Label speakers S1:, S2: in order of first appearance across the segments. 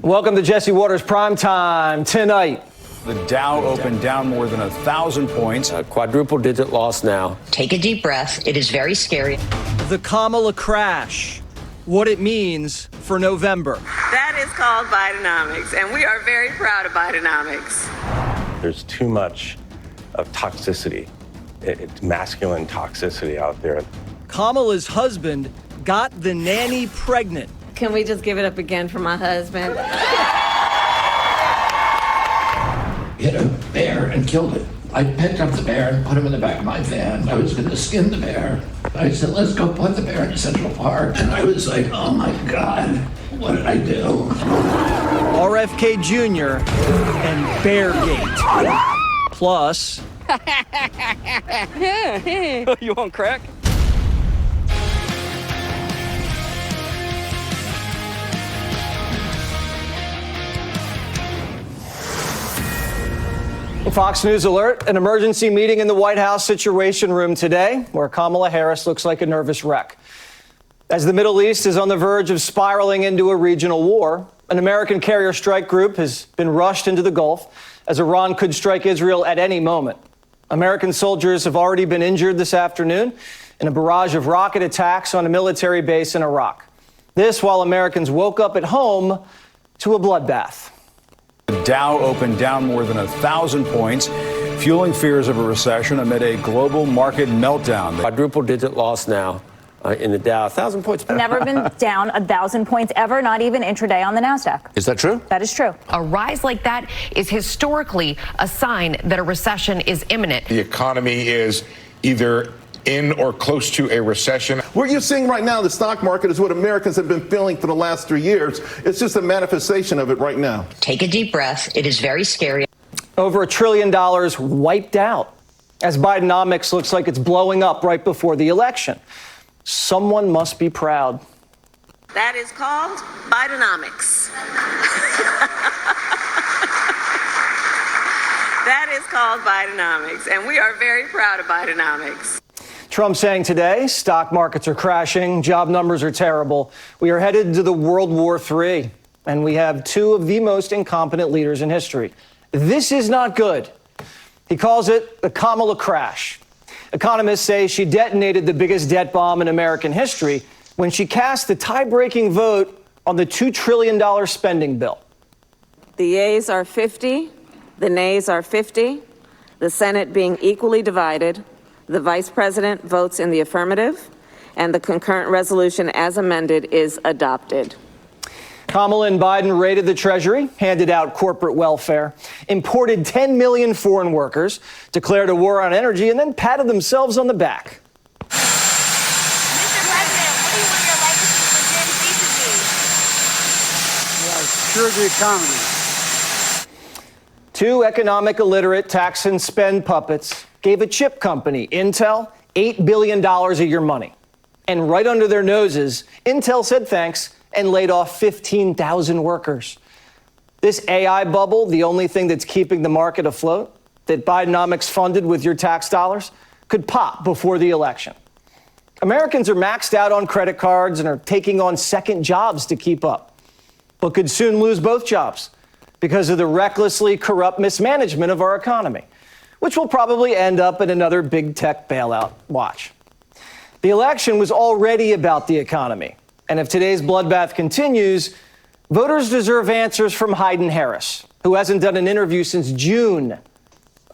S1: Welcome to Jesse Waters Prime Time. Tonight,
S2: the Dow opened down more than 1,000 points.
S3: A quadruple-digit loss now.
S4: Take a deep breath. It is very scary.
S1: the Kamala crash, what it means for November.
S5: That is called Bidenomics, and we are very proud of Bidenomics.
S6: There's too much of toxicity, it's masculine toxicity out there. Kamala's
S1: husband got the nanny pregnant.
S7: Can we just give it up again for my husband?
S8: Hit a bear and killed it. I picked up the bear and put him in the back of my van. I was going to skin the bear. I said, let's go put the bear in Central Park. And I was like, oh my God, what did I do?
S1: RFK Jr. and Beargate. Plus...
S9: You want crack?
S1: Fox News alert, an emergency meeting in the White House Situation Room today, where Kamala Harris looks like a nervous wreck. As the Middle East is on the verge of spiraling into a regional war, an American carrier strike group has been rushed into the Gulf as Iran could strike Israel at any moment. American soldiers have already been injured this afternoon in a barrage of rocket attacks on a military base in Iraq. This while Americans woke up at home to a bloodbath.
S2: The Dow opened down more than 1,000 points, fueling fears of a recession amid a global market meltdown.
S3: Quadruple-digit loss now in the Dow. 1,000 points.
S10: Never been down 1,000 points ever, not even intraday on the NASDAQ.
S3: Is that true?
S10: That is true.
S11: A rise like that is historically a sign that a recession is imminent.
S12: The economy is either in or close to a recession.
S13: What you're seeing right now in the stock market is what Americans have been feeling for the last 3 years. It's just a manifestation of it right now.
S4: Take a deep breath. It is very scary.
S1: Over $1 trillion wiped out as Bidenomics looks like it's blowing up right before the election. Someone must be proud.
S5: That is called Bidenomics. That is called Bidenomics, and we are very proud of Bidenomics.
S1: Trump saying today, stock markets are crashing, job numbers are terrible. We are headed to the World War III, and we have two of the most incompetent leaders in history. This is not good. He calls it the Kamala crash. Economists say she detonated the biggest debt bomb in American history when she cast the tie-breaking vote on the $2 trillion spending bill.
S7: The yeas are 50, the nays are 50, the Senate being equally divided. The Vice President votes in the affirmative, and the concurrent resolution as amended is adopted.
S1: Kamala and Biden raided the Treasury, handed out corporate welfare, imported 10 million foreign workers, declared a war on energy, and then patted themselves on the back.
S14: Mr. President, what do you want your legacy for Gen Z to be?
S15: Cure the economy.
S1: Two economic illiterate tax and spend puppets gave a chip company, Intel, $8 billion of your money. And right under their noses, Intel said thanks and laid off 15,000 workers. This AI bubble, the only thing that's keeping the market afloat, that Bidenomics funded with your tax dollars, could pop before the election. Americans are maxed out on credit cards and are taking on second jobs to keep up, but could soon lose both jobs because of the recklessly corrupt mismanagement of our economy, which will probably end up in another big tech bailout. Watch. The election was already about the economy. And if today's bloodbath continues, voters deserve answers from Hayden Harris, who hasn't done an interview since June.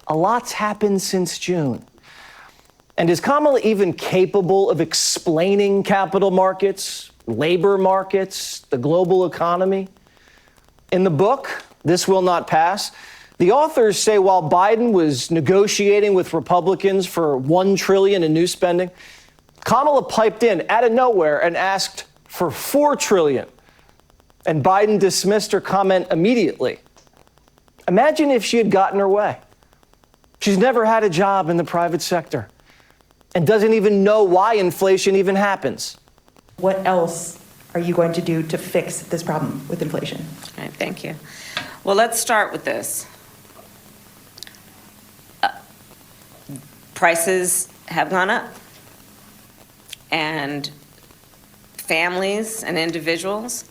S1: A lot's happened since June. And is Kamala even capable of explaining capital markets, labor markets, the global economy? In the book, This Will Not Pass, the authors say while Biden was negotiating with Republicans for $1 trillion in new spending, Kamala piped in out of nowhere and asked for $4 trillion. And Biden dismissed her comment immediately. Imagine if she had gotten her way. She's never had a job in the private sector and doesn't even know why inflation even happens.
S16: What else are you going to do to fix this problem with inflation?
S5: All right, thank you. Well, let's start with this. Prices have gone up, and families and individuals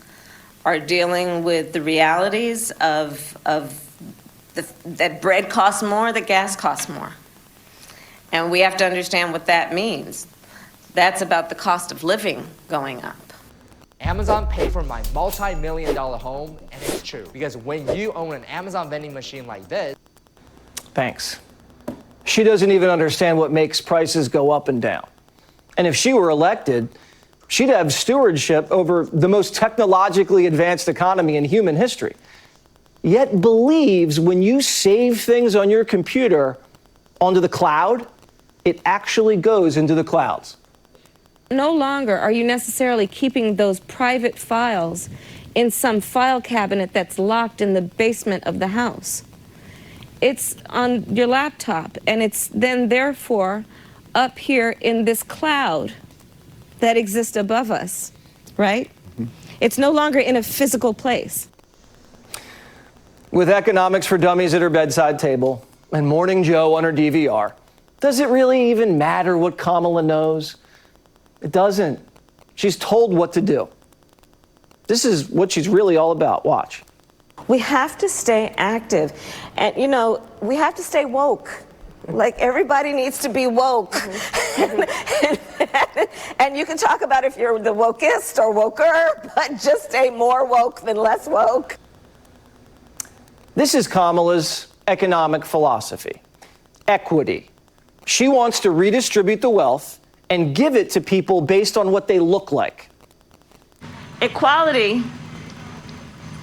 S7: are dealing with the realities of that bread costs more, that gas costs more. And we have to understand what that means. That's about the cost of living going up.
S9: Amazon paid for my multi-million-dollar home, and it's true. Because when you own an Amazon vending machine like this...
S1: Thanks. She doesn't even understand what makes prices go up and down. And if she were elected, she'd have stewardship over the most technologically advanced economy in human history. Yet believes when you save things on your computer onto the cloud, it actually goes into the clouds.
S15: No longer are you necessarily keeping those private files in some file cabinet that's locked in the basement of the house. It's on your laptop, and it's then therefore up here in this cloud that exists above us, right? It's no longer in a physical place.
S1: With Economics for Dummies at her bedside table and Morning Joe on her DVR, does it really even matter what Kamala knows? It doesn't. She's told what to do. This is what she's really all about. Watch.
S7: We have to stay active. And, you know, we have to stay woke. Like, everybody needs to be woke. And you can talk about if you're the wokest or woker, but just stay more woke than less woke.
S1: This is Kamala's economic philosophy. Equity. She wants to redistribute the wealth and give it to people based on what they look like.
S7: Equality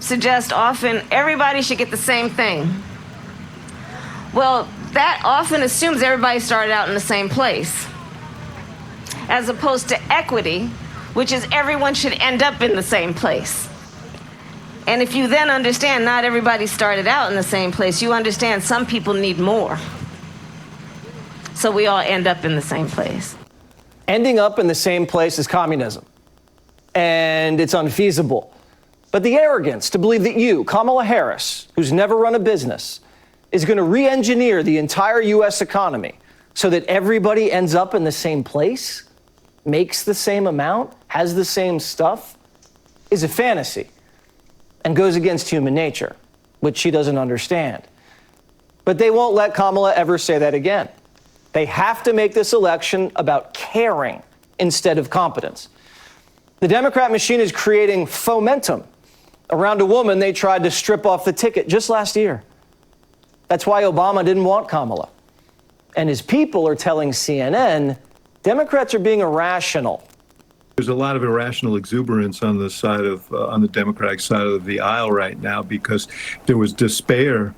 S7: suggests often everybody should get the same thing. Well, that often assumes everybody started out in the same place, as opposed to equity, which is everyone should end up in the same place. And if you then understand not everybody started out in the same place, you understand some people need more. So we all end up in the same place.
S1: Ending up in the same place is communism, and it's unfeasible. But the arrogance to believe that you, Kamala Harris, who's never run a business, is going to re-engineer the entire U.S. economy so that everybody ends up in the same place, makes the same amount, has the same stuff, is a fantasy and goes against human nature, which she doesn't understand. But they won't let Kamala ever say that again. They have to make this election about caring instead of competence. The Democrat machine is creating fomentum around a woman they tried to strip off the ticket just last year. That's why Obama didn't want Kamala. And his people are telling CNN, Democrats are being irrational.
S17: There's a lot of irrational exuberance on the side of, on the Democratic side of the aisle right now because there was despair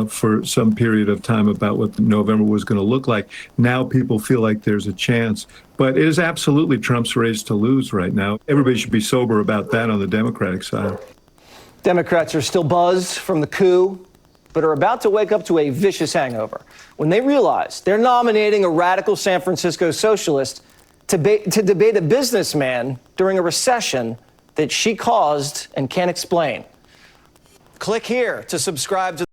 S17: for some period of time about what November was going to look like. Now people feel like there's a chance. But it is absolutely Trump's race to lose right now. Everybody should be sober about that on the Democratic side.
S1: Democrats are still buzzed from the coup, but are about to wake up to a vicious hangover when they realize they're nominating a radical San Francisco socialist to debate a businessman during a recession that she caused and can't explain. Click here to subscribe to